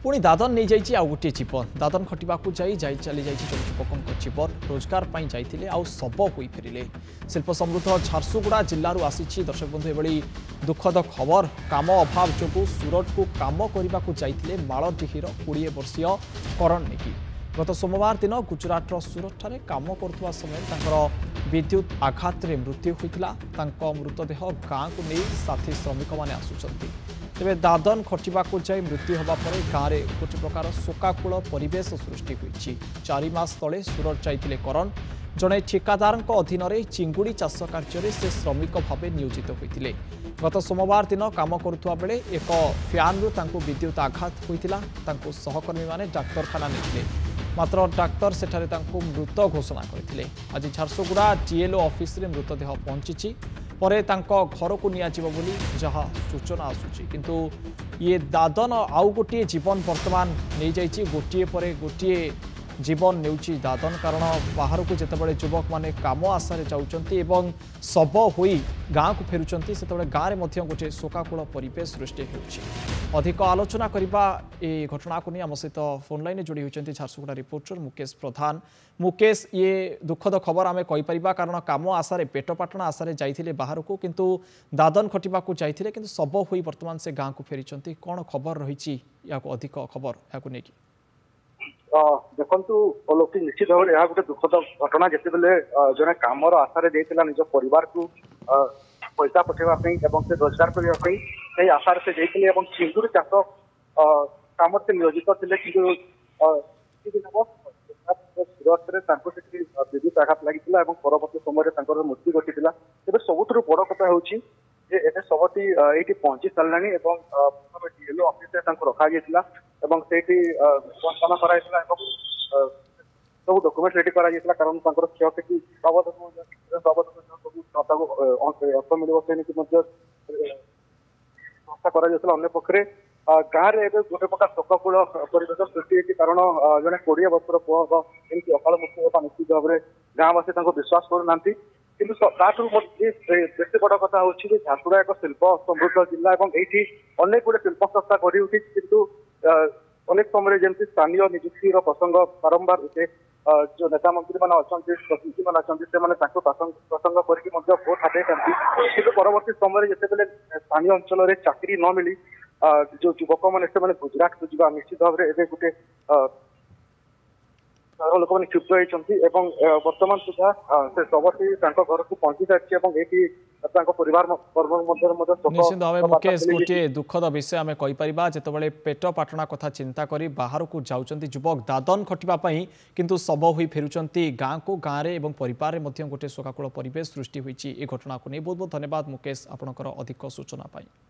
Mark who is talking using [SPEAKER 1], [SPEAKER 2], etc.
[SPEAKER 1] पुणी दादन नहीं जाइए आउ गोटे जीवन दादन खटिबा चली जाइए युवकों जीवन रोजगार पर जाइए आउ शब हो फेरिले शिल्प समृद्ध झारसुगुड़ा जिलू आसी दर्शक बंधु एभली दुखद खबर काम अभाव जो सूरत को काम करने को जाइए मालडीहिर 20 वर्षीय करण नेगी गत सोमवार दिन गुजरातर सूरत काम करुवा समय विद्युत आघात मृत्यु होता मृतदेह गाँव को नहीं साथी श्रमिक मैंने आसुंच तेज दादन खटिबा जाई मृत्यु होगा गाँव में गोटे प्रकार शोकाकूल परिवेश सृष्टि होती 4 मास तले सूरत जाइए करण जड़े ठिकादार अधीन चिंगुड़ी चाष कार्य से श्रमिक भाव नियोजित होते गत सोमवार दिन काम करुवा बेले एक फ्यान विद्युत आघात होता सहकर्मी मैंने डाक्तरखाना नहीं मात्र डाक्तर सेठारे मृत घोषणा करते आज झारसुगुड़ा डीएलओ ऑफिस रे मृतदेह पहुंची परे घर को नियाजिब बोली जहाँ सूचना आसूची किंतु ये दादन आउ गोटे जीवन वर्तमान नहीं जाइए गोटे परे गोटे जीवन नेउची दादन कारण बाहर को जितेबाला युवक मैंने काम आशार जाऊँच शब हो गाँव को फेरुंट से गाँव में गोटे शोकाकूल परिवेश सृष्टि हो अधिक आलोचना करने ये घटना को नहीं आम सहित फोन लाइन जोड़ी होती झारसुगुड़ा रिपोर्टर मुकेश प्रधान। मुकेश ये दुखद खबर आम कहीपर कारण काम आशार पेटपाटना आशार जाइए बाहर को किंतु दादन खटिबा जाइए किंतु शब हो वर्तमान से गाँव को फेरी कौन खबर रही अधिक खबर या
[SPEAKER 2] देखु लोक निश्चित भाव में गोटे दुखद घटना जितेबले जड़े कम आशार देता निज परिवार को पैसा पठेवाई से रोजगार करने आशार से जाते चिंगुड़ी चाष कम से नियोजित थे कि विद्युत आघात लगी परवर्त समय मृत्यु घटी तेज सबुठ बड़ कथा हूँ शवटी ये पहुंची सारा डीएलओ ऑफिस रखा बंटन कर सब डॉक्यूमेंट रेडी कर कारण क्षयक्षति बाबद अर्थ मिल व्यवस्था करपक्षे गाँव में गोटे प्रकार शोकाकूल परिवेश सृष्टि होती कारण जड़े 20 वर्षर पुआ एमती अकाल मृत्यु होगा निश्चित भाव में गाँववासी विश्वास करना किंतु बेस बड़ कथा हूँ झारसुगुड़ा एक शिल्प समृद्ध जिला ये अनेक गुड़े शिल्प संस्था गढ़ी उठी किंतु अनेक समय जमी स्थानीय निजुक्तिर प्रसंग बारंबार उठे जो नेता मंत्री मैंने अच्छा प्रतिनिधि मैंने अच्छा प्रसंग करके भोट हाथे कि परवर्त समय जितेबाला स्थानीय अंचल में चाकरी न मिली जो युवक मैंने गुजरात को जा निश्चित भाव में गोटे लोक मैंने क्षुब्ध होती वर्तमान सुधा से शवटी घर को पहुंची सारी परिवार
[SPEAKER 1] निश्चित भाव मुकेश गोटे दुखद विषय आम कहीपर जितेबाला पेट पाटना कथा चिंता करी बाहर को जाऊँच युवक दादन खटिवाई किंतु शब हो फेरुंट गाँव को गाँव में परिवार में गोटे शोकाकूल परिवेश सृष्टि होती घटना को नहीं बहुत बहुत धन्यवाद मुकेश आपणकर अधिक सूचना।